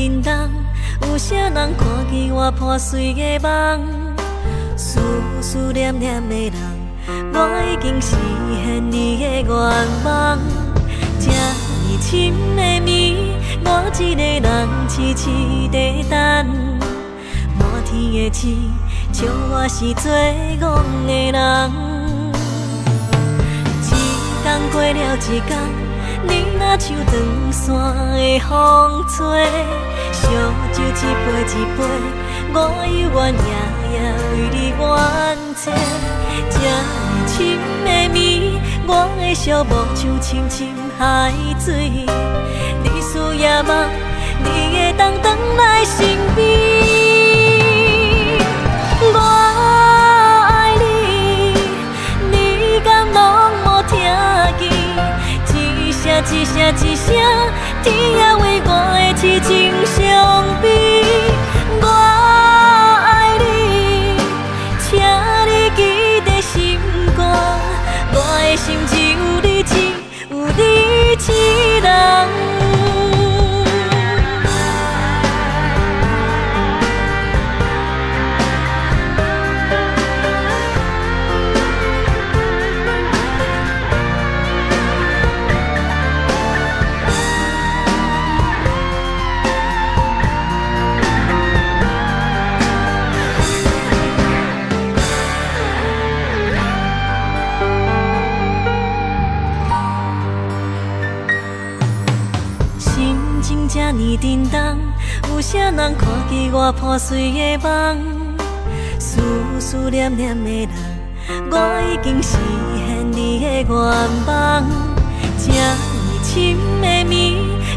叮当，有啥人看见我破碎的梦？思思念念的人，我已经实现你的愿望。这么深的暝，我一个人痴痴地等，满天的星，笑我是做戆的人。一天过了一天，你若像长山的风吹，烧酒一杯一杯，我犹原夜夜为你怨嗟。这么深的暝，我的寂寞像深深海水，你需要吗？你会当转来身边。我爱你，你敢拢无听见？一声一声一声，天也为我的痴情伤悲。我爱你，请你记在心肝，我的心只有你一人。这呢叮当，有啥人看见我破碎的梦？思思念念的人，我已经实现你的愿望。这么深的暝，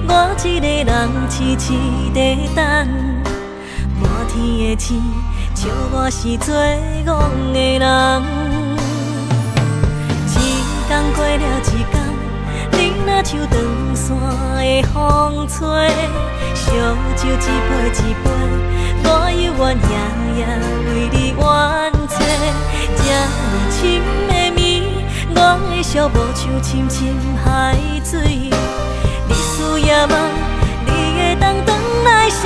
我一个人痴痴地等，满天的星，笑我是做戆的人。一天过了一天。你若像长山的风吹，烧酒一杯一杯，我犹原夜夜为你怨嗟。这么深的暝，我的寂寞像深深海水，你需要吗？你会当转来身